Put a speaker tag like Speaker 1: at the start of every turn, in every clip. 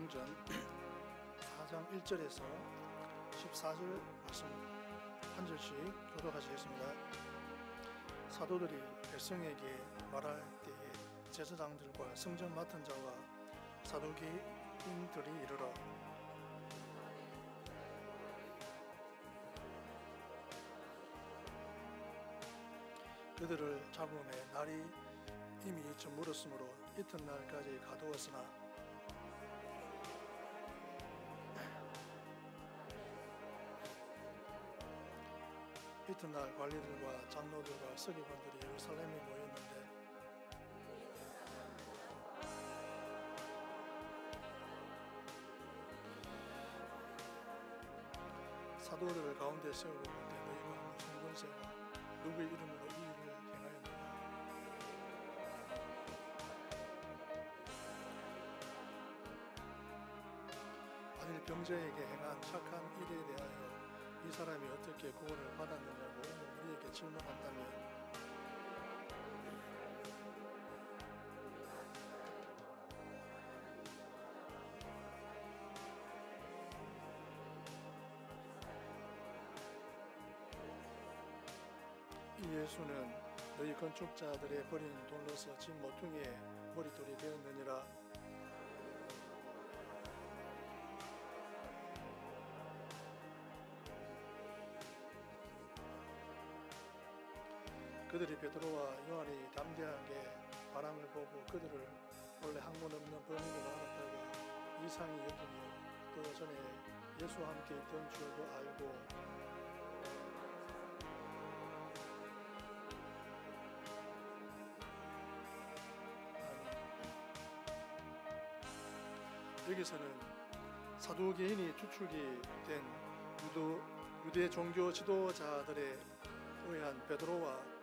Speaker 1: 사도행전 4장 1절에서 14절 말씀 한 절씩 교독하시겠습니다. 사도들이 백성에게 말할 때에 제사장들과 성전 맡은 자와 사두개인들이 이르러 그들을 잡음에 날이 이미 저물었으므로 이튿날까지 가두었으나 이튿날 관리들과 장로들과 서기관들이 예루살렘에 모였는데 사도들을 가운데 세우고 있는데 너희가 무슨 권세와 누구의 이름으로 이 일을 행하였느냐. 만일 병자에게 행한 착한 일에 대하여 이 사람이 어떻게 구원을 받았느냐고 우리에게 질문한다면 이 예수는 너희 건축자들의 버린 돌로서 집 모퉁이의 머릿돌이 되었느니라. 그들이 베드로와 요한이 담대하게 바람을 보고 그들을 원래 학문 없는 범인으로 알았다고 이상히 여기며 또 전에 예수와 함께 있던 줄도 알고 여기서는 사두개인이 추측이 된 유대 종교 지도자들에 의한 베드로와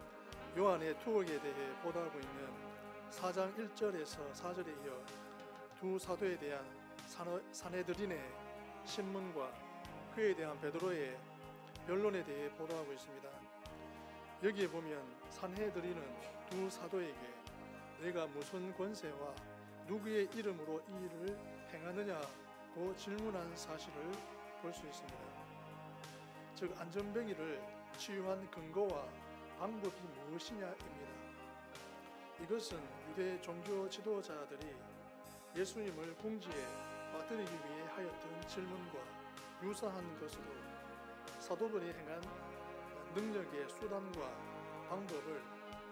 Speaker 1: 요한의 투옥에 대해 보도하고 있는 4장 1절에서 4절에 이어 두 사도에 대한 사내들인의 신문과 그에 대한 베드로의 변론에 대해 보도하고 있습니다. 여기에 보면 산헤드린은 두 사도에게 내가 무슨 권세와 누구의 이름으로 이 일을 행하느냐고 질문한 사실을 볼 수 있습니다. 즉 안전병이를 치유한 근거와 방법이 무엇이냐입니다. 이것은 유대 종교 지도자들이 예수님을 궁지에 빠뜨리기 위해 하였던 질문과 유사한 것으로 사도들이 행한 능력의 수단과 방법을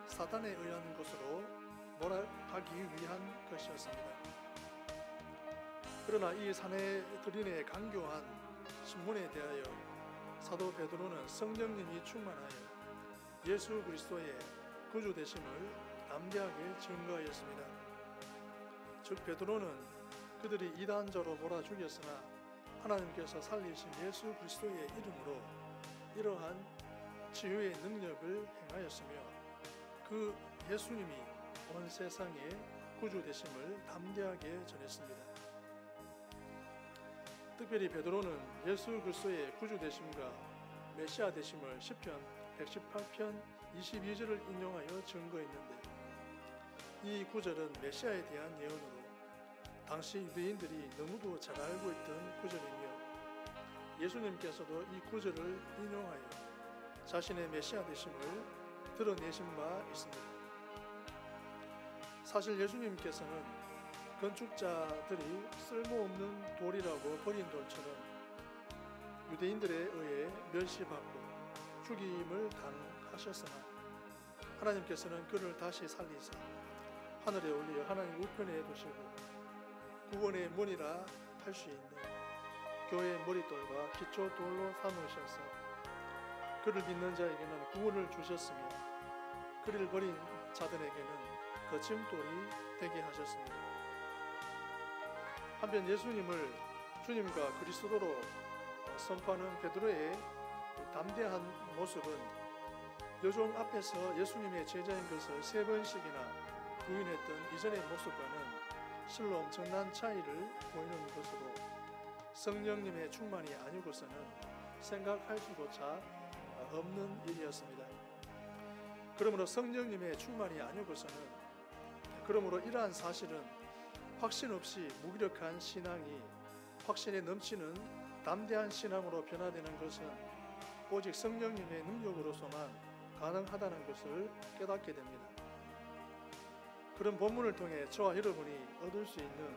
Speaker 1: 사단에 의한 것으로 몰아가기 위한 것이었습니다. 그러나 이 사내들인의 강교한 신문에 대하여 사도 베드로는 성령님이 충만하여 예수 그리스도의 구주 되심을 담대하게 증거하였습니다. 즉 베드로는 그들이 이단자로 몰아 죽였으나 하나님께서 살리신 예수 그리스도의 이름으로 이러한 치유의 능력을 행하였으며 그 예수님이 온 세상의 구주 되심을 담대하게 전했습니다. 특별히 베드로는 예수 그리스도의 구주 되심과 메시아 되심을 시편 118편 22절을 인용하여 증거했는데 이 구절은 메시아에 대한 예언으로 당시 유대인들이 너무도 잘 알고 있던 구절이며 예수님께서도 이 구절을 인용하여 자신의 메시아 되심을 드러내신 바 있습니다. 사실 예수님께서는 건축자들이 쓸모없는 돌이라고 버린 돌처럼 유대인들에 의해 멸시받고 죽임을 당하셨으나 하나님께서는 그를 다시 살리사 하늘에 올려 하나님 우편에 두시고 구원의 문이라 할 수 있는 교회의 머릿돌과 기초돌로 삼으셔서 그를 믿는 자에게는 구원을 주셨으며 그를 버린 자들에게는 거침돌이 되게 하셨습니다. 한편 예수님을 주님과 그리스도로 선포하는 베드로의 담대한 모습은 여종 앞에서 예수님의 제자인 것을 3번씩이나 부인했던 이전의 모습과는 실로 엄청난 차이를 보이는 것으로 성령님의 충만이 아니고서는 생각할 수조차 없는 일이었습니다. 그러므로 성령님의 충만이 아니고서는 그러므로 이러한 사실은 확신 없이 무기력한 신앙이 확신에 넘치는 담대한 신앙으로 변화되는 것은 오직 성령님의 능력으로서만 가능하다는 것을 깨닫게 됩니다. 그런 본문을 통해 저와 여러분이 얻을 수 있는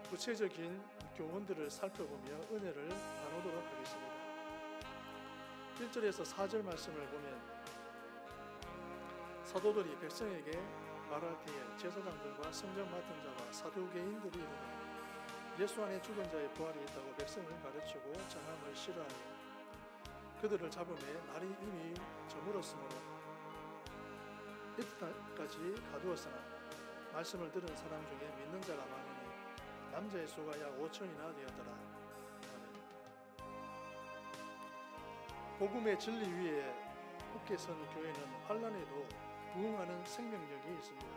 Speaker 1: 구체적인 교훈들을 살펴보며 은혜를 나누도록 하겠습니다. 1절에서 4절 말씀을 보면 사도들이 백성에게 말할 때에 제사장들과 성전 맡은 자와 사두개인들이 이르되 예수 안에 죽은 자의 부활이 있다고 백성을 가르치고 전함을 싫어하여 그들을 잡음에 날이 이미 저물었으므로 이튿날까지 가두었으나 말씀을 들은 사람 중에 믿는 자가 많으니 남자의 수가 약 5천이나 되었더라. 복음의 진리 위에 굳게 선 교회는 환난에도 부응하는 생명력이 있습니다.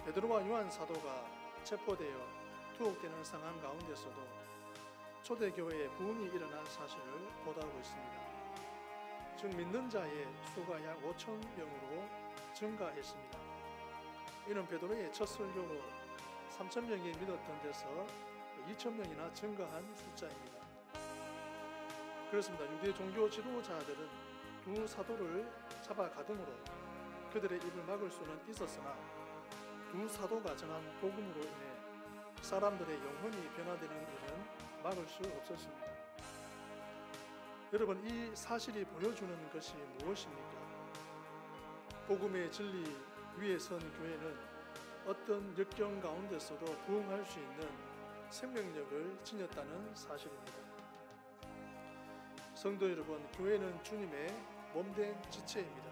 Speaker 1: 베드로와 요한 사도가 체포되어 투옥되는 상황 가운데서도 초대교회에 부흥이 일어난 사실을 보도하고 있습니다. 즉 믿는 자의 수가 약 5천 명으로 증가했습니다. 이는 베드로의 첫 설교로 3천 명이 믿었던 데서 2천 명이나 증가한 숫자입니다. 그렇습니다. 유대 종교 지도자들은 두 사도를 잡아가둠으로 그들의 입을 막을 수는 있었으나 두 사도가 전한 복음으로 인해 사람들의 영혼이 변화되는 일은 막을 수 없었습니다. 여러분, 이 사실이 보여주는 것이 무엇입니까? 복음의 진리 위에 선 교회는 어떤 역경 가운데서도 부응할 수 있는 생명력을 지녔다는 사실입니다. 성도 여러분, 교회는 주님의 몸된 지체입니다.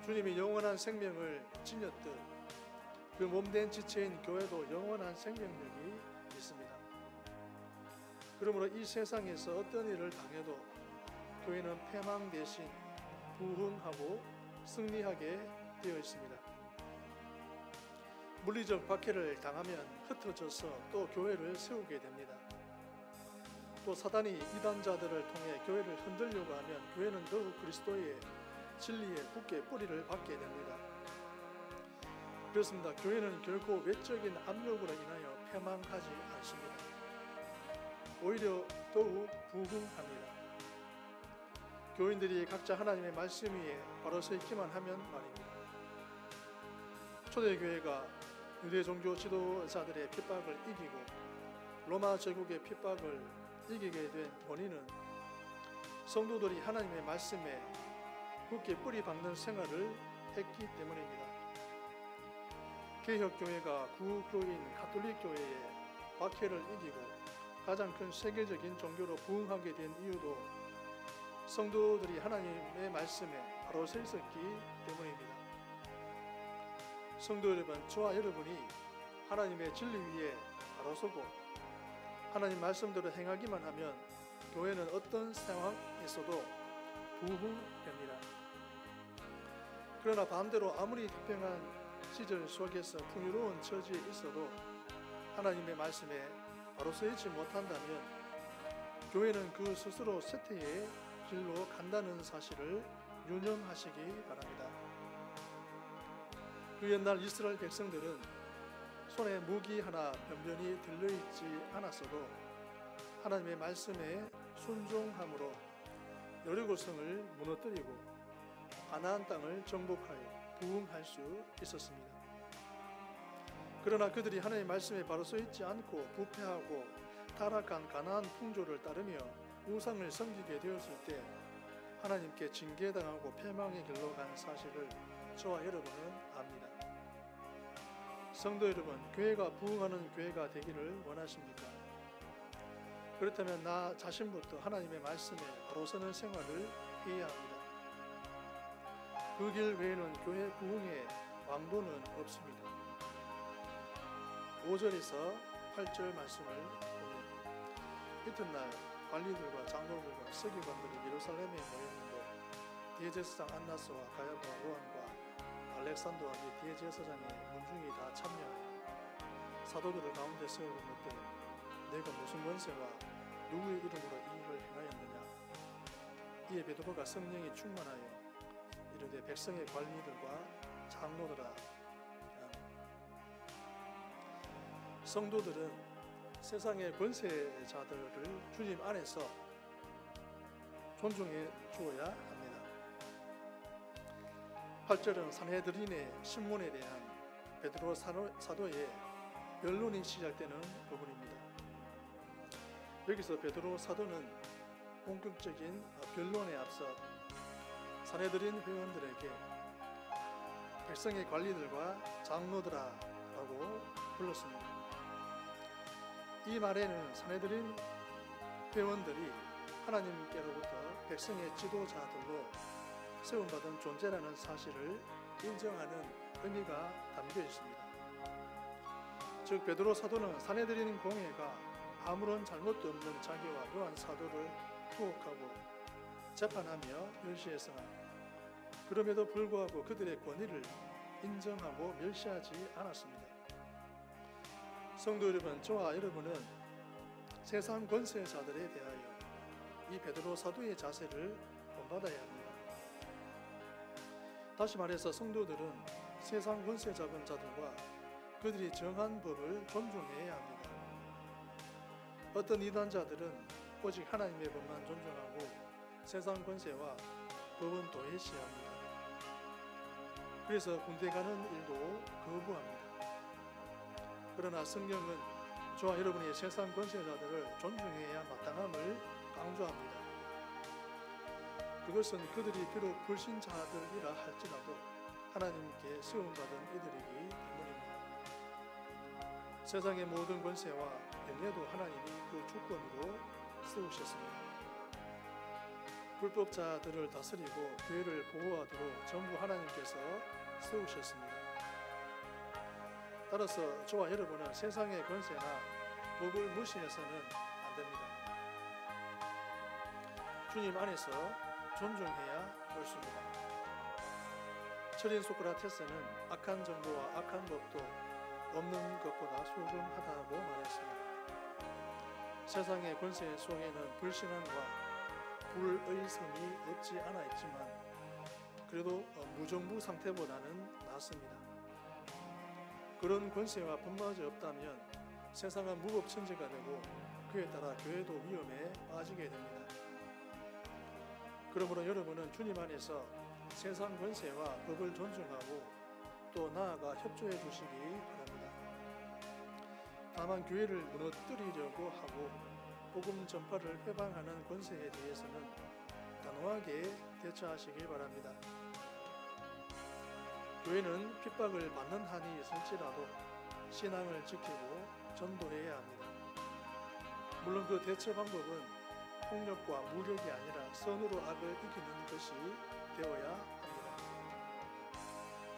Speaker 1: 주님이 영원한 생명을 지녔듯 그 몸된 지체인 교회도 영원한 생명력이 있습니다. 그러므로 이 세상에서 어떤 일을 당해도 교회는 패망 대신 부흥하고 승리하게 되어 있습니다. 물리적 박해를 당하면 흩어져서 또 교회를 세우게 됩니다. 또 사단이 이단자들을 통해 교회를 흔들려고 하면 교회는 더욱 그리스도의 진리에 굳게 뿌리를 박게 됩니다. 그렇습니다. 교회는 결코 외적인 압력으로 인하여 패망하지 않습니다. 오히려 더욱 부흥합니다. 교인들이 각자 하나님의 말씀 위에 바로 서 있기만 하면 말입니다. 초대교회가 유대 종교 지도자들의 핍박을 이기고 로마 제국의 핍박을 이기게 된 원인은 성도들이 하나님의 말씀에 굳게 뿌리 박는 생활을 했기 때문입니다. 개혁교회가 구교인 가톨릭교회의 박해를 이기고 가장 큰 세계적인 종교로 부흥하게 된 이유도 성도들이 하나님의 말씀에 바로 서 있었기 때문입니다. 성도 여러분, 저와 여러분이 하나님의 진리 위에 바로 서고 하나님 말씀대로 행하기만 하면 교회는 어떤 상황에서도 부흥됩니다. 그러나 반대로 아무리 태평한 시절 속에서 풍요로운 처지에 있어도 하나님의 말씀에 바로 서 있지 못한다면 교회는 그 스스로 쇠퇴의 길로 간다는 사실을 유념하시기 바랍니다. 그 옛날 이스라엘 백성들은 손에 무기 하나 변변히 들려있지 않았어도 하나님의 말씀에 순종함으로 여리고성을 무너뜨리고 가나안 땅을 정복하여 부흥할 수 있었습니다. 그러나 그들이 하나님의 말씀에 바로 서 있지 않고 부패하고 타락한 가나안 풍조를 따르며 우상을 섬기게 되었을 때 하나님께 징계당하고 패망의 길로 간 사실을 저와 여러분은 압니다. 성도 여러분, 교회가 부흥하는 교회가 되기를 원하십니까? 그렇다면 나 자신부터 하나님의 말씀에 바로 서는 생활을 해야 합니다. 그 길 외에는 교회 부흥의 왕도는 없습니다. 5절에서 8절 말씀을 보면 이튿날 관리들과 장로들과 서기관들이 예루살렘에 모였는데 대제사장 안나스와 가야바 요한과 알렉산더와 및 대제사장의 문중이 다 참여하여 사도들을 가운데 세우고 묻되 내가 무슨 권세와 누구의 이름으로 이 일을 행하였느냐. 이에 베드로가 성령이 충만하여 이르되 백성의 관리들과 장로들아, 성도들은 세상의 권세자들을 주님 안에서 존중해 주어야 합니다. 8절은 산헤드린의 신문에 대한 베드로 사도의 변론이 시작되는 부분입니다. 여기서 베드로 사도는 본격적인 변론에 앞서 산헤드린 회원들에게 백성의 관리들과 장로들아라고 불렀습니다. 이 말에는 산헤드린 회원들이 하나님께로부터 백성의 지도자들로 세움받은 존재라는 사실을 인정하는 의미가 담겨 있습니다. 즉 베드로 사도는 산헤드린 공회가 아무런 잘못도 없는 자기와 요한 사도를 투옥하고 재판하며 멸시했으나 그럼에도 불구하고 그들의 권위를 인정하고 멸시하지 않았습니다. 성도 여러분, 저와 여러분은 세상 권세자들에 대하여 이 베드로 사도의 자세를 본받아야 합니다. 다시 말해서 성도들은 세상 권세 잡은 자들과 그들이 정한 법을 존중해야 합니다. 어떤 이단자들은 오직 하나님의 법만 존중하고 세상 권세와 법은 도외시합니다. 그래서 군대 가는 일도 거부합니다. 그러나 성경은 저와 여러분이 세상 권세자들을 존중해야 마땅함을 강조합니다. 그것은 그들이 비록 불신자들이라 할지라도 하나님께 세움받은 이들이기 때문입니다. 세상의 모든 권세와 명예도 하나님이 그 주권으로 세우셨습니다. 불법자들을 다스리고 교회를 보호하도록 전부 하나님께서 세우셨습니다. 따라서 저와 여러분은 세상의 권세나 법을 무시해서는 안 됩니다. 주님 안에서 존중해야 옳습니다. 철인 소크라테스는 악한 정보와 악한 법도 없는 것보다 소중하다고 말했습니다. 세상의 권세 속에는 불신앙과 불의성이 없지 않아 있지만 그래도 무정부 상태보다는 낫습니다. 그런 권세와 법마저 없다면 세상은 무법천지가 되고 그에 따라 교회도 위험에 빠지게 됩니다. 그러므로 여러분은 주님 안에서 세상 권세와 법을 존중하고 또 나아가 협조해 주시기 바랍니다. 다만 교회를 무너뜨리려고 하고 복음 전파를 회방하는 권세에 대해서는 단호하게 대처하시기 바랍니다. 교회는 핍박을 받는 한이 있을지라도 신앙을 지키고 전도해야 합니다. 물론 그 대처 방법은 폭력과 무력이 아니라 선으로 악을 이기는 것이 되어야 합니다.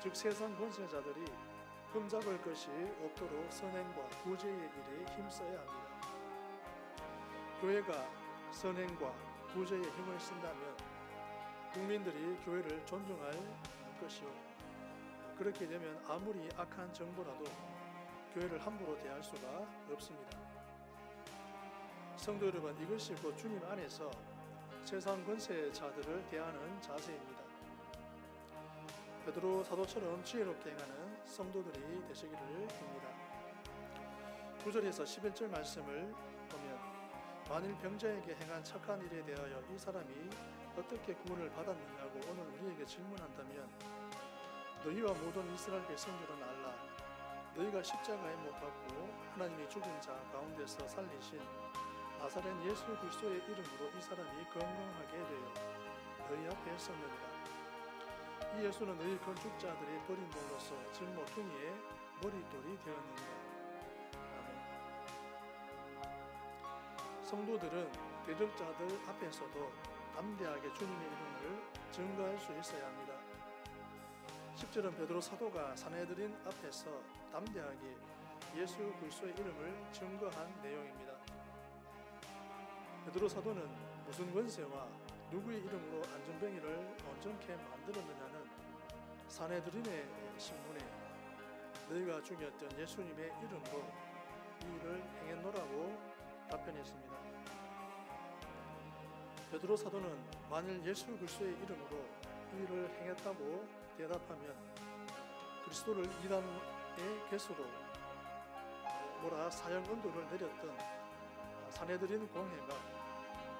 Speaker 1: 즉 세상 권세자들이 흠잡을 것이 없도록 선행과 구제의 일에 힘써야 합니다. 교회가 선행과 구제의 힘을 쓴다면 국민들이 교회를 존중할 것이요, 그렇게 되면 아무리 악한 정보라도 교회를 함부로 대할 수가 없습니다. 성도 여러분, 이것이 곧 주님 안에서 세상 권세자들을 대하는 자세입니다. 베드로 사도처럼 지혜롭게 행하는 성도들이 되시기를 빕니다. 9절에서 11절 말씀을 보면 만일 병자에게 행한 착한 일에 대하여 이 사람이 어떻게 구원을 받았느냐고 오늘 우리에게 질문한다면 너희와 모든 이스라엘 백성들은 알라. 너희가 십자가에 못 박고 하나님이 죽은 자 가운데서 살리신 나사렛 예수 그리스도의 이름으로 이 사람이 건강하게 되어 너희 앞에 섰느니라. 이 예수는 너희 건축자들이 버린 돌로서 즉 모퉁이의 머릿돌이 되었느니라. 아멘. 성도들은 대적자들 앞에서도 담대하게 주님의 이름을 증거할 수 있어야 합니다. 10절은 베드로 사도가 산헤드린 앞에서 담대하게 예수 그리스도의 이름을 증거한 내용입니다. 베드로 사도는 무슨 권세와 누구의 이름으로 안전병이를 온전케 만들었느냐는 산헤드린의 신문에 너희가 죽였던 예수님의 이름으로 이 일을 행했노라고 답변했습니다. 베드로 사도는 만일 예수 그리스도의 이름으로 이 일을 행했다고 대답하면 그리스도를 이단의 개수로 몰아 사형 언도를 내렸던 사내들인 공회가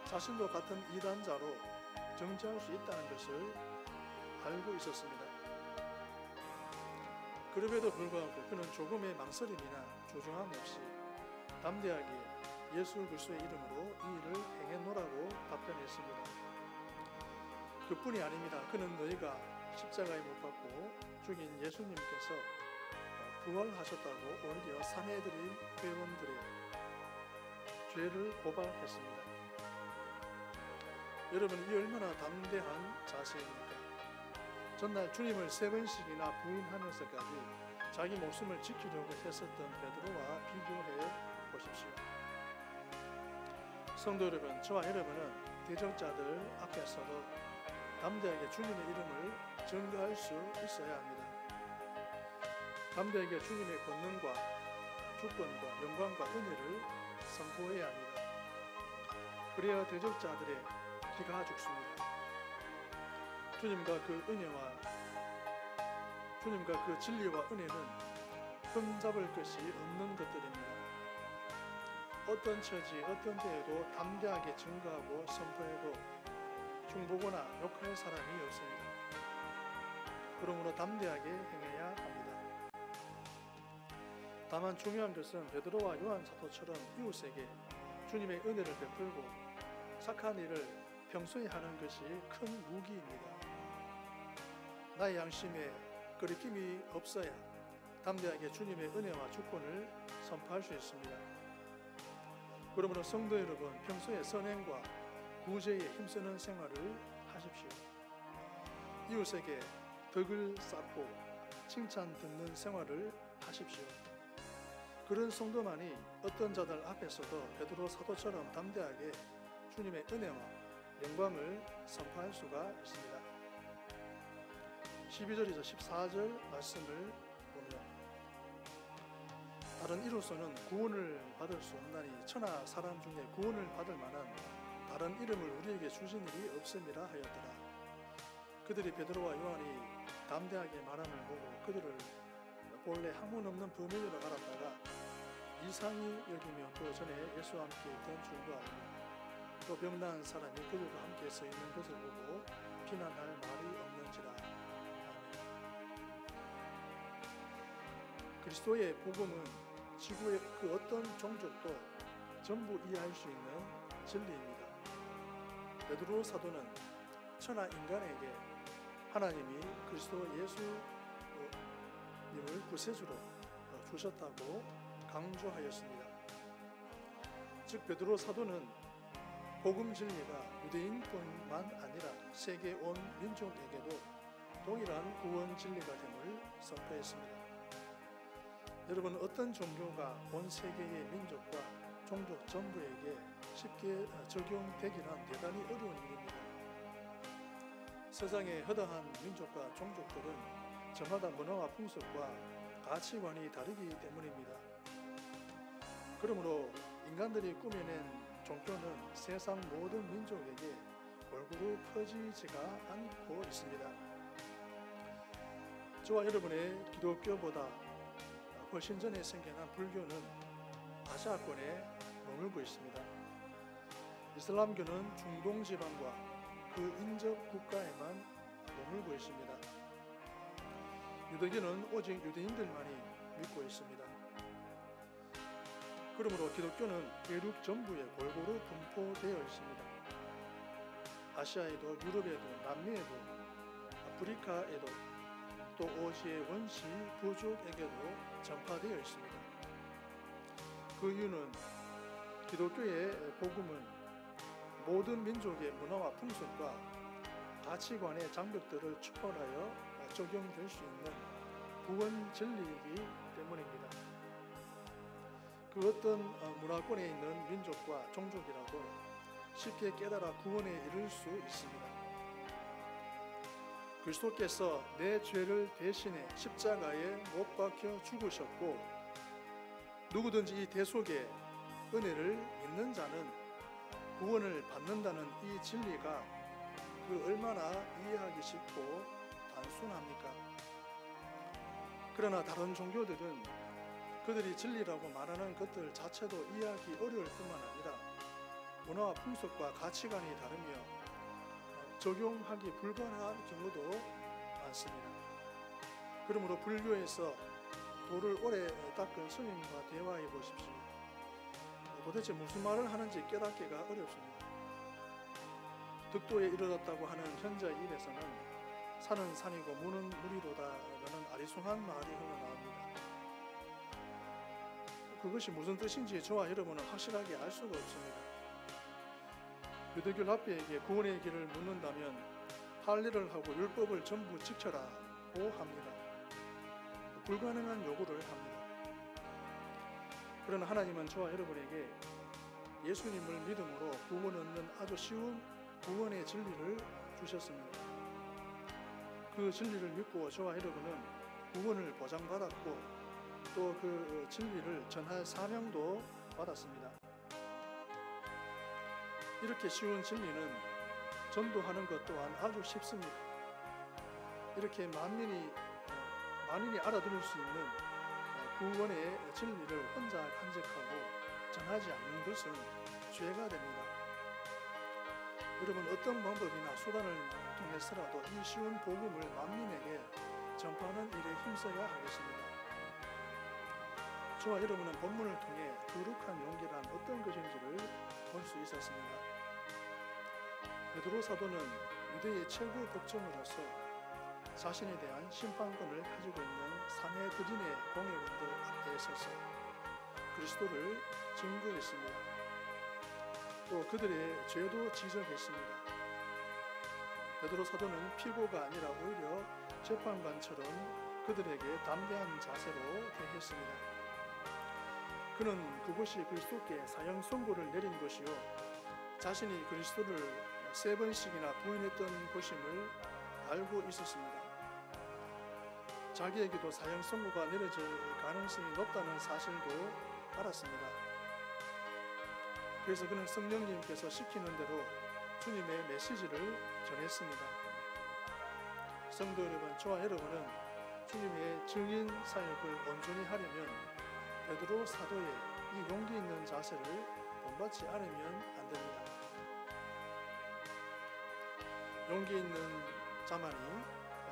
Speaker 1: 자신도 같은 이단자로 정죄할 수 있다는 것을 알고 있었습니다. 그럼에도 불구하고 그는 조금의 망설임이나 조종함 없이 담대하게 예수 그리스도의 이름으로 이 일을 행해노라고 답변했습니다. 그뿐이 아닙니다. 그는 너희가 십자가에 못 박고 죽인 예수님께서 부활하셨다고 오히려 사내들인 회원들의 죄를 고발했습니다. 여러분, 이 얼마나 담대한 자세입니까? 전날 주님을 3번씩이나 부인하면서까지 자기 목숨을 지키려고 했었던 베드로와 비교해 보십시오. 성도 여러분, 저와 여러분은 대적자들 앞에서도 담대하게 주님의 이름을 증거할 수 있어야 합니다. 담대하게 주님의 권능과 주권과 영광과 은혜를 선포해야 합니다. 그래야 대적자들의 기가 죽습니다. 주님과 그 진리와 은혜는 흠잡을 것이 없는 것들입니다. 어떤 처지, 어떤 때에도 담대하게 증거하고 선포해도 흉보거나 욕할 사람이 없습니다. 그러므로 담대하게 행해야 합니다. 다만 중요한 것은 베드로와 요한 사도처럼 이웃에게 주님의 은혜를 베풀고 착한 일을 평소에 하는 것이 큰 무기입니다. 나의 양심에 거리낌이 없어야 담대하게 주님의 은혜와 주권을 선포할 수 있습니다. 그러므로 성도 여러분, 평소에 선행과 구제에 힘쓰는 생활을 하십시오. 이웃에게 덕을 쌓고 칭찬 듣는 생활을 하십시오. 그런 성도만이 어떤 자들 앞에서도 베드로 사도처럼 담대하게 주님의 은혜와 영광을 선포할 수가 있습니다. 12절에서 14절 말씀을 보면 다른 이로서는 구원을 받을 수 없나니 천하 사람 중에 구원을 받을 만한 다른 이름을 우리에게 주신 일이 없음이라 하였더라. 그들이 베드로와 요한이 담대하게 말함을 보고 그들을 본래 학문 없는 범인으로 알았다가 이상히 여기며 또 전에 예수와 함께 있던 줄도 알고 또 병난 사람이 그들과 함께 서 있는 것을 보고 비난할 말이 없는지라. 아멘. 그리스도의 복음은 지구의 그 어떤 종족도 전부 이해할 수 있는 진리입니다. 베드로 사도는 천하 인간에게 하나님이 그리스도 예수님을 구세주로 주셨다고 강조하였습니다. 즉 베드로 사도는 복음 진리가 유대인뿐만 아니라 세계 온 민족에게도 동일한 구원 진리가 됨을 선포했습니다. 여러분, 어떤 종교가 온 세계의 민족과 종족 전부에게 쉽게 적용되기란 대단히 어려운 일입니다. 세상의 허다한 민족과 종족들은 저마다 문화와 풍습과 가치관이 다르기 때문입니다. 그러므로 인간들이 꾸며낸 종교는 세상 모든 민족에게 골고루 퍼지지가 않고 있습니다. 저와 여러분의 기독교보다 훨씬 전에 생겨난 불교는 아시아권에 머물고 있습니다. 이슬람교는 중동 지방과 그 인접 국가에만 머물고 있습니다. 유대교는 오직 유대인들만이 믿고 있습니다. 그러므로 기독교는 대륙 전부에 골고루 분포되어 있습니다. 아시아에도 유럽에도 남미에도 아프리카에도 또 오지의 원시 부족에게도 전파되어 있습니다. 그 이유는 기독교의 복음은 모든 민족의 문화와 풍습과 가치관의 장벽들을 초월하여 적용될 수 있는 구원 진리이기 때문입니다. 그 어떤 문화권에 있는 민족과 종족이라도 쉽게 깨달아 구원에 이를 수 있습니다. 그리스도께서 내 죄를 대신해 십자가에 못 박혀 죽으셨고 누구든지 이 대속의 은혜를 믿는 자는 구원을 받는다는 이 진리가 그 얼마나 이해하기 쉽고 단순합니까? 그러나 다른 종교들은 그들이 진리라고 말하는 것들 자체도 이해하기 어려울 뿐만 아니라 문화와 풍속과 가치관이 다르며 적용하기 불가능한 경우도 많습니다. 그러므로 불교에서 돌을 오래 닦은 스님과 대화해 보십시오. 도대체 무슨 말을 하는지 깨닫기가 어렵습니다. 득도에 이르렀다고 하는 현자의 입에서는 산은 산이고 물은 물이로다라는 아리송한 말이 흘러나옵니다. 그것이 무슨 뜻인지 저와 여러분은 확실하게 알 수가 없습니다. 유대교 랍비에게 구원의 길을 묻는다면 할례를 하고 율법을 전부 지켜라고 합니다. 불가능한 요구를 합니다. 그러나 하나님은 저와 여러분에게 예수님을 믿음으로 구원 얻는 아주 쉬운 구원의 진리를 주셨습니다. 그 진리를 믿고 저와 여러분은 구원을 보장받았고 또 그 진리를 전할 사명도 받았습니다. 이렇게 쉬운 진리는 전도하는 것 또한 아주 쉽습니다. 이렇게 만인이 알아들을 수 있는 구원의 진리를 혼자 간직하고 전하지 않는 것은 죄가 됩니다. 여러분, 어떤 방법이나 수단을 통해서라도 이 쉬운 복음을 만민에게 전파하는 일에 힘써야 하겠습니다. 저와 여러분은 본문을 통해 거룩한 용기란 어떤 것인지를 볼 수 있었습니다. 베드로 사도는 유대의 최고 법정으로서 자신에 대한 심판권을 가지고 있는 사내들인의 공회원들 앞에 서서 그리스도를 증거했습니다. 또 그들의 죄도 지적했습니다. 베드로 사도는 피고가 아니라 오히려 재판관처럼 그들에게 담대한 자세로 대했습니다. 그는 그곳이 그리스도께 사형 선고를 내린 것이요 자신이 그리스도를 3번씩이나 부인했던 것임을 알고 있었습니다. 자기에게도 사형 선고가 내려질 가능성이 높다는 사실도 알았습니다. 그래서 그는 성령님께서 시키는 대로 주님의 메시지를 전했습니다. 성도 여러분, 저와 여러분은 주님의 증인 사역을 온전히 하려면 베드로 사도의 이 용기 있는 자세를 본받지 않으면 안 됩니다. 용기 있는 자만이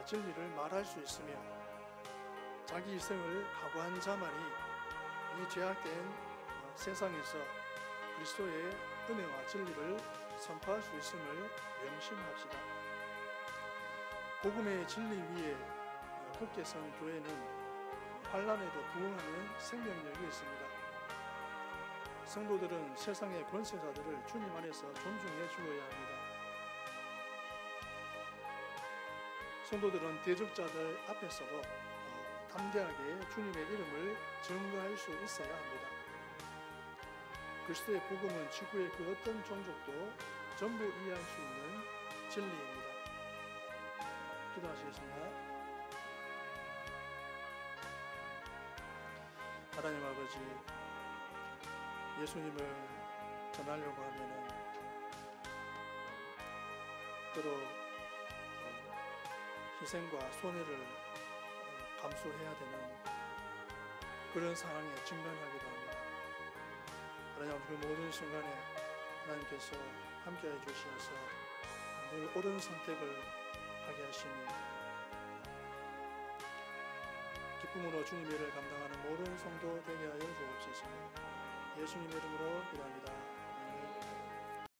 Speaker 1: 진리를 말할 수 있으며 자기 희생을 각오한 자만이 이 죄악된 세상에서 그리스도의 은혜와 진리를 선포할 수 있음을 명심합시다. 복음의 진리 위에 굳게 선 교회는 환난에도 부응하는 생명력이 있습니다. 성도들은 세상의 권세자들을 주님 안에서 존중해 주어야 합니다. 성도들은 대적자들 앞에서도 담대하게 주님의 이름을 증거할 수 있어야 합니다. 그리스도의 복음은 지구의 그 어떤 종족도 전부 이해할 수 있는 진리입니다. 기도하시겠습니다. 하나님 아버지, 예수님을 전하려고 하면은 때로 희생과 손해를 감수해야 되는 그런 상황에 직면하기도 합니다. 하나님, 그 모든 순간에 하나님께서 함께해 주시어서 늘 옳은 선택을 하게 하시니 기쁨으로 주님의 일을 감당하는 모든 성도 되게 하여 주옵소서. 예수님의 이름으로 기도합니다.